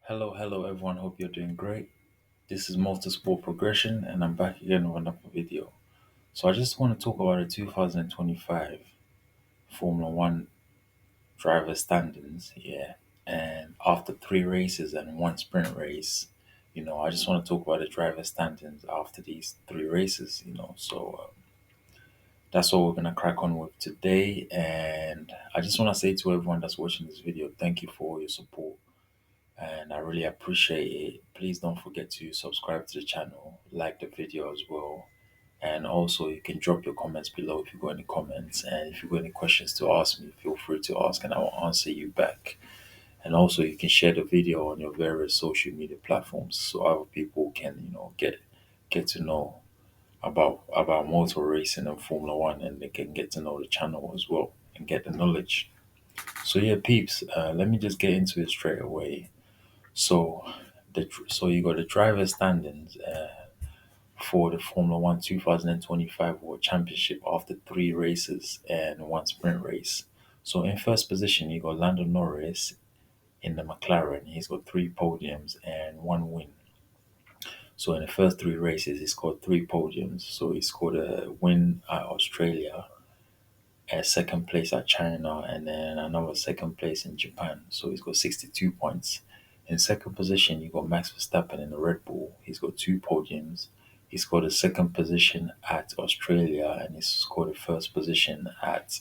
Hello everyone. Hope you're doing great. This is Multisport Progression, and I'm back again with another video. So I just want to talk about the 2025 Formula One driver standings. Yeah, and after three races and one sprint race, I just want to talk about the driver standings after these three races. That's what we're gonna crack on with today. And I just want to say to everyone that's watching this video, thank you for all your support and I really appreciate it. Please don't forget to subscribe to the channel, like the video as well. And also, you can drop your comments below if you got any comments. And if you got any questions to ask me, feel free to ask and I will answer you back. And also, you can share the video on your various social media platforms so other people can, get to know about motor racing and Formula One, and they can get to know the channel as well and get the knowledge. So yeah, peeps, let me just get into it straight away. So so you got the driver standings for the Formula One 2025 World Championship after three races and one sprint race. So in first position you got Lando Norris in the McLaren. He's got three podiums and one win. So in the first three races he scored three podiums. So he scored a win at Australia, a second place at China, and then another second place in Japan. So he's got 62 points. In second position, you got Max Verstappen in the Red Bull. He's got two podiums. He scored a second position at Australia, and he scored a first position at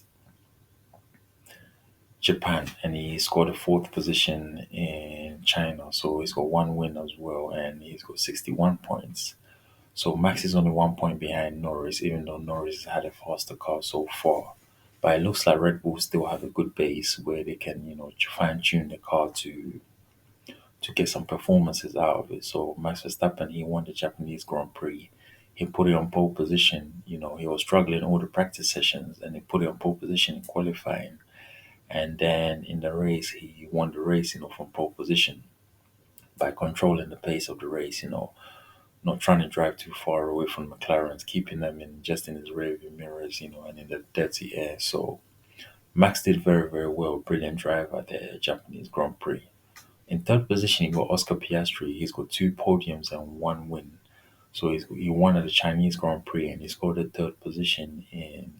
Japan, and he scored a fourth position in China. So he's got one win as well, and he's got 61 points. So Max is only 1 point behind Norris, even though Norris had a faster car so far. But it looks like Red Bull still have a good base where they can, fine tune the car to get some performances out of it. So Max Verstappen, he won the Japanese Grand Prix. He put it on pole position. He was struggling all the practice sessions, and he put it on pole position in qualifying. And then in the race, he won the race, from pole position by controlling the pace of the race. Not trying to drive too far away from McLaren's, keeping them in just in his rearview mirrors, and in the dirty air. So Max did very, very well. Brilliant drive at the Japanese Grand Prix. In third position, you got Oscar Piastri. He's got two podiums and one win. So he won at the Chinese Grand Prix and he scored a third position in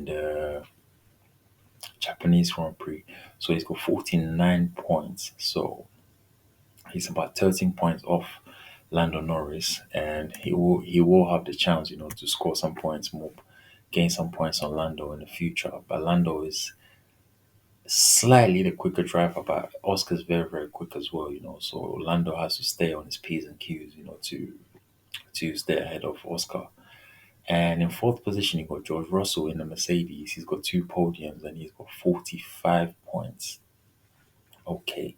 the Japanese Grand Prix. So he's got 49 points. So he's about 13 points off Lando Norris, and he will have the chance, to score some points more, gain some points on Lando in the future. But Lando is slightly the quicker driver, but Oscar's very, very quick as well, So Lando has to stay on his P's and Q's, to stay ahead of Oscar. And in fourth position, you got George Russell in the Mercedes. He's got two podiums and he's got 45 points. Okay.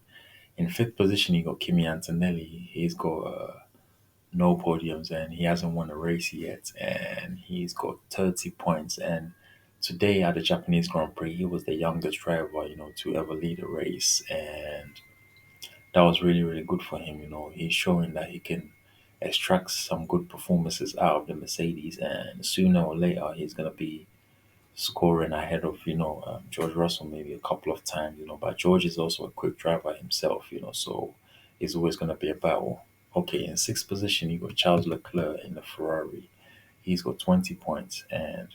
In fifth position, you got Kimi Antonelli. He's got no podiums and he hasn't won a race yet. And he's got 30 points. And today at the Japanese Grand Prix, he was the youngest driver, to ever lead a race. And that was really, really good for him. He's showing that he can extract some good performances out of the Mercedes. And sooner or later, he's going to be scoring ahead of George Russell maybe a couple of times, but George is also a quick driver himself, so it's always going to be a battle. Okay, in sixth position you got Charles Leclerc in the Ferrari. He's got 20 points, and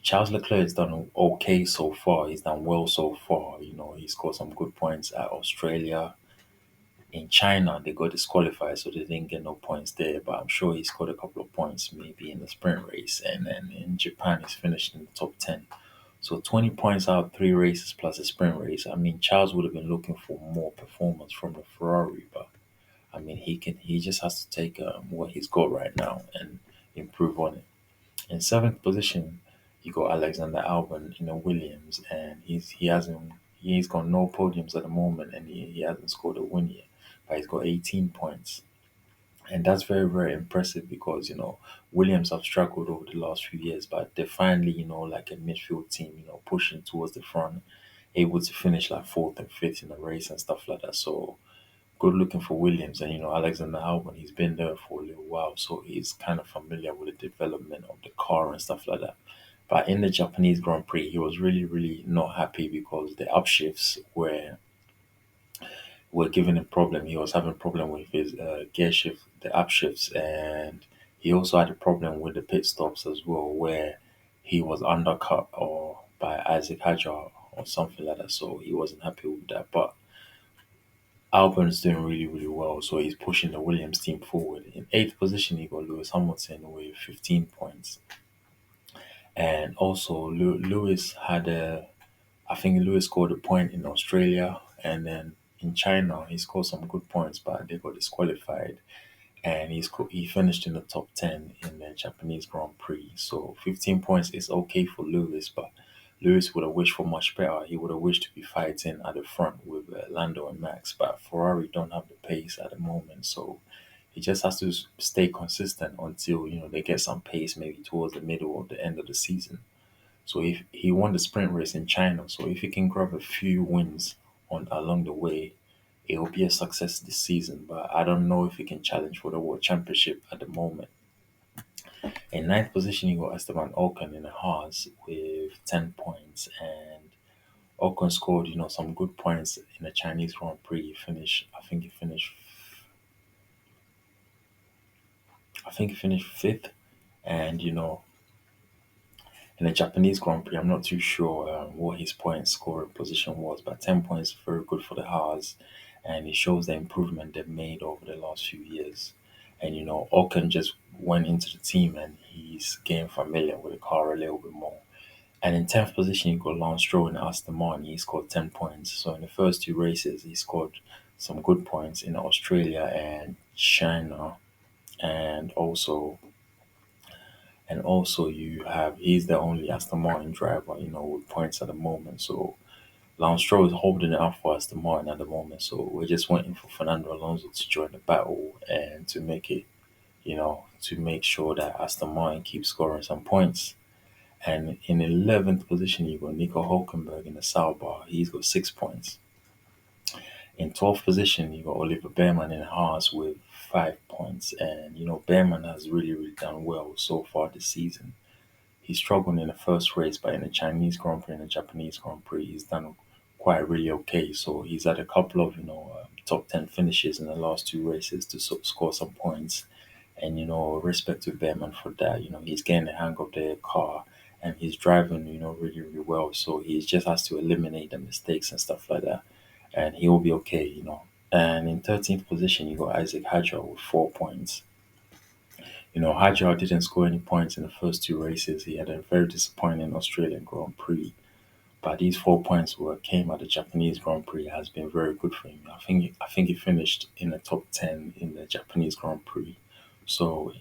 Charles Leclerc has done okay so far. He's done well so far. He scored some good points at Australia. In China, they got disqualified, so they didn't get no points there. But I'm sure he scored a couple of points, maybe in the sprint race. And then in Japan, he's finished in the top 10. So 20 points out of three races plus a sprint race. I mean, Charles would have been looking for more performance from the Ferrari, but I mean, he just has to take what he's got right now and improve on it. In seventh position, you got Alexander Albon in the Williams, and he's got no podiums at the moment, and he hasn't scored a win yet, but he's got 18 points. And that's very, very impressive because, Williams have struggled over the last few years, but they're finally, like a midfield team, pushing towards the front, able to finish like fourth and fifth in the race and stuff like that. So good looking for Williams. And, Alexander Albon, he's been there for a little while, so he's kind of familiar with the development of the car and stuff like that. But in the Japanese Grand Prix, he was really, really not happy because the upshifts were were giving him problem. He was having problem with his gear shift, the upshifts, and he also had a problem with the pit stops as well, where he was undercut or by Isaac Hadjar or something like that. So he wasn't happy with that. But Albon's doing really, really well, so he's pushing the Williams team forward. In eighth position, he got Lewis Hamilton with 15 points, and also Lewis had a I think Lewis scored a point in Australia, and then in China he scored some good points, but they got disqualified. And he finished in the top 10 in the Japanese Grand Prix. So 15 points is okay for Lewis, but Lewis would have wished for much better. He would have wished to be fighting at the front with Lando and Max, but Ferrari don't have the pace at the moment, so he just has to stay consistent until they get some pace, maybe towards the middle or the end of the season. So if he won the sprint race in China, so if he can grab a few wins on along the way, it will be a success this season. But I don't know if he can challenge for the world championship at the moment. In ninth position, you got Esteban Ocon in the Haas with 10 points, and Ocon scored some good points in the Chinese Grand Prix. I think he finished fifth, and in the Japanese Grand Prix, I'm not too sure what his point scoring position was, but 10 points is very good for the Haas, and it shows the improvement they've made over the last few years. And Ocon just went into the team and he's getting familiar with the car a little bit more. And in 10th position, you got Lance Stroll in Aston Martin. He scored 10 points. So in the first two races, he scored some good points in Australia and China, and also he's the only Aston Martin driver, with points at the moment. So Lance Stroll is holding it up for Aston Martin at the moment. So we're just waiting for Fernando Alonso to join the battle and to make sure that Aston Martin keeps scoring some points. And in 11th position, you got Nico Hulkenberg in the Sauber. He's got 6 points. In 12th position, you got Oliver Behrman in Haas with 5 points. And Behrman has really, really done well so far this season. He struggled in the first race, but in the Chinese Grand Prix and the Japanese Grand Prix, he's done quite really okay. So he's had a couple of top 10 finishes in the last two races to score some points. And respect to Behrman for that. He's getting the hang of the car and he's driving really, really well. So he just has to eliminate the mistakes and stuff like that, and he will be okay. And in 13th position, you got Isaac Hadjar with 4 points. Hadjar didn't score any points in the first two races. He had a very disappointing Australian Grand Prix. But these 4 points were came at the Japanese Grand Prix has been very good for him. I think he finished in the top 10 in the Japanese Grand Prix. So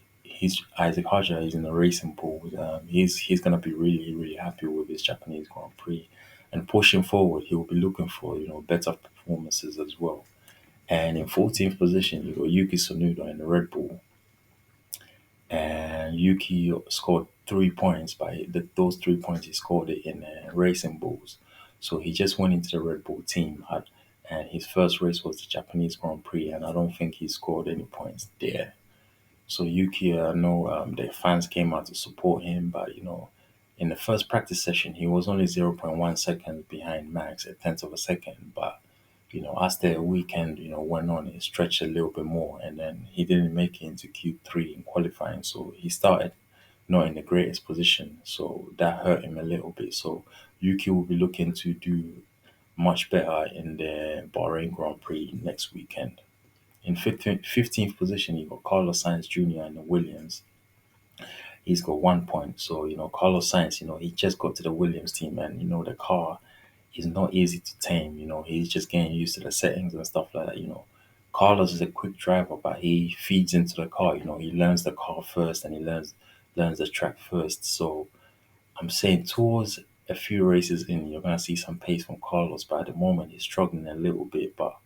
Isaac Hadjar is in the racing pool. He's gonna be really, really happy with his Japanese Grand Prix. And pushing forward, he will be looking for better performances as well. And in 14th position, you got Yuki Tsunoda in the Red Bull, and Yuki scored 3 points. Those 3 points he scored it in Racing Bulls. So he just went into the Red Bull team, and his first race was the Japanese Grand Prix, and I don't think he scored any points there. So Yuki, I know the fans came out to support him, but in the first practice session, he was only 0.1 seconds behind Max, a tenth of a second. But as the weekend went on, it stretched a little bit more, and then he didn't make it into Q3 in qualifying, so he started not in the greatest position, so that hurt him a little bit. So Yuki will be looking to do much better in the Bahrain Grand Prix next weekend. In 15th position, you got Carlos Sainz Jr. in the Williams. He's got 1 point. So, Carlos Sainz, he just got to the Williams team, and, the car is not easy to tame. He's just getting used to the settings and stuff like that. Carlos is a quick driver, but he feeds into the car. He learns the car first and he learns the track first. So I'm saying towards a few races in, you're going to see some pace from Carlos, but at the moment he's struggling a little bit. But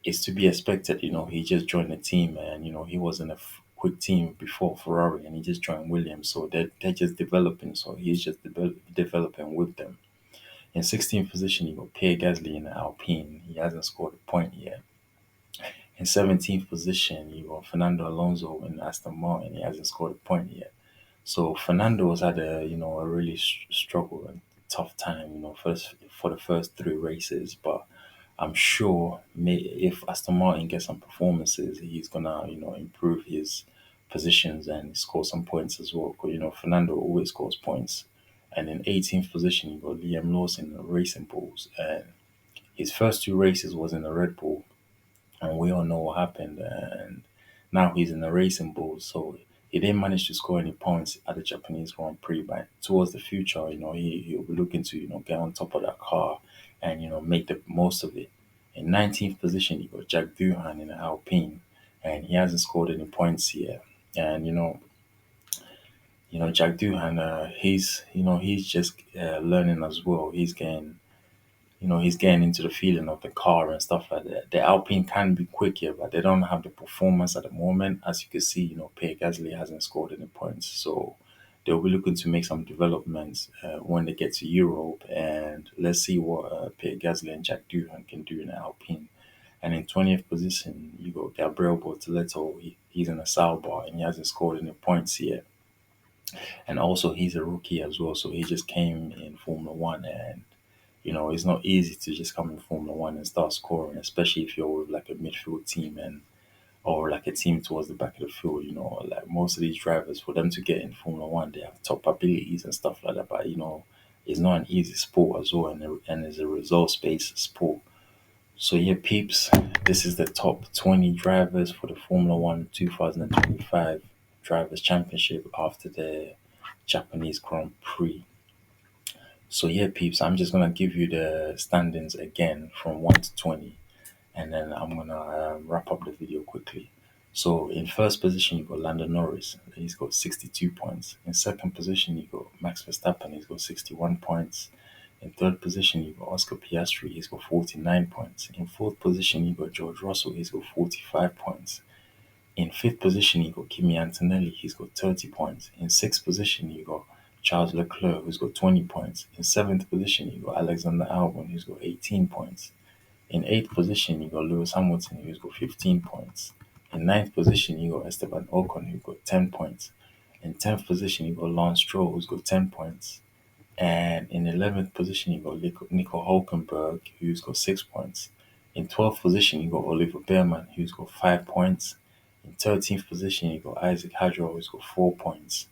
it's to be expected. He just joined the team, and he was in a quick team before Ferrari, and he just joined Williams, so they're just developing. So he's just developing with them. In 16th position, you got Pierre Gasly in the Alpine. He hasn't scored a point yet. In 17th position, you got Fernando Alonso in Aston Martin. He hasn't scored a point yet. So Fernando has had a really struggle and tough time, for the first three races, but I'm sure if Aston Martin gets some performances, he's gonna, improve his positions and score some points as well. 'Cause, Fernando always scores points. And in 18th position, you got Liam Lawson in the Racing Bulls. And his first two races was in the Red Bull, and we all know what happened. And now he's in the Racing Bulls, so he didn't manage to score any points at the Japanese Grand Prix. But towards the future, he'll be looking to get on top of that car and make the most of it. In 19th position, you got Jack Doohan in the Alpine, and he hasn't scored any points yet. And Jack Doohan, he's just learning as well. He's getting into the feeling of the car and stuff like that. The Alpine can be quick here, but they don't have the performance at the moment. As you can see, Pierre Gasly hasn't scored any points. So they'll be looking to make some developments when they get to Europe. And let's see what Pierre Gasly and Jack Doohan can do in the Alpine. And in 20th position, you got Gabriel Bortoleto. He's in a Sauber and he hasn't scored any points yet. And also, he's a rookie as well. So he just came in Formula One, and it's not easy to just come in Formula One and start scoring, especially if you're with like a midfield team or like a team towards the back of the field. Like most of these drivers, for them to get in Formula One, they have top abilities and stuff like that. But it's not an easy sport as well, and it's a results-based sport. So yeah, peeps, this is the top 20 drivers for the Formula One 2025 Drivers' Championship after the Japanese Grand Prix. So yeah, peeps, I'm just gonna give you the standings again from 1 to 20, and then I'm gonna wrap up the video quickly. So in first position, you got Lando Norris. He's got 62 points. In second position, you got Max Verstappen. He's got 61 points. In third position, you got Oscar Piastri. He's got 49 points. In fourth position, you got George Russell. He's got 45 points. In fifth position, you got Kimi Antonelli. He's got 30 points. In sixth position, you got Charles Leclerc, who's got 20 points. In seventh position, you got Alexander Albon, who's got 18 points. In eighth position, you got Lewis Hamilton, who's got 15 points. In ninth position, you got Esteban Ocon, who's got 10 points. In 10th position, you got Lance Stroll, who's got 10 points. And in 11th position, you got Nico Hulkenberg, who's got 6 points. In 12th position, you got Oliver Behrman, who's got 5 points. In 13th position, you got Isaac Hadjar, who's got 4 points.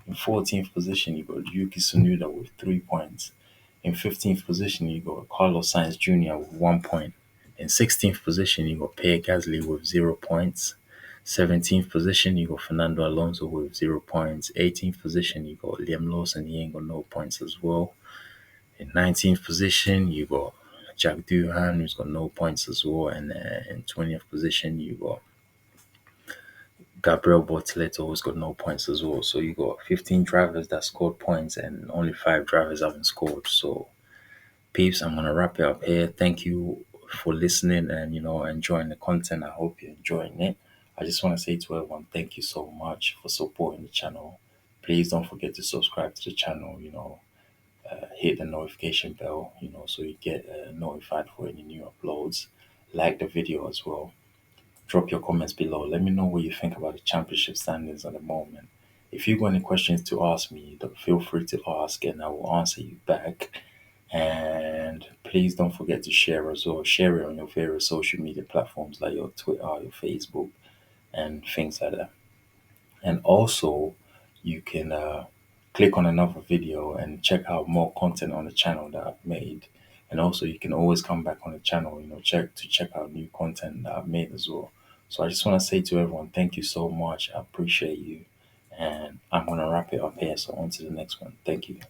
In 14th position, you got Yuki Tsunoda with 3 points. In 15th position, you got Carlos Sainz Jr. with 1 point. In 16th position, you got Pierre Gasly with 0 points. 17th position, you got Fernando Alonso with 0 points. 18th position, you got Liam Lawson. He ain't got no points as well. In 19th position, you got Jack Doohan, who's got no points as well. And in 20th position, you got Gabriel Bortoleto, who's got no points as well. So you got 15 drivers that scored points and only 5 drivers haven't scored. So peeps, I'm gonna wrap it up here. Thank you for listening and enjoying the content. I hope you're enjoying it. I just want to say to everyone, thank you so much for supporting the channel. Please don't forget to subscribe to the channel. Hit the notification bell. So you get notified for any new uploads. Like the video as well. Drop your comments below. Let me know what you think about the championship standings at the moment. If you've got any questions to ask me, feel free to ask and I will answer you back. And please don't forget to share as well. Share it on your favorite social media platforms like your Twitter, your Facebook, and things like that. And also, you can click on another video and check out more content on the channel that I've made. And also, you can always come back on the channel, check out new content that I've made as well. So I just want to say to everyone, thank you so much. I appreciate you. And I'm going to wrap it up here. So on to the next one. Thank you.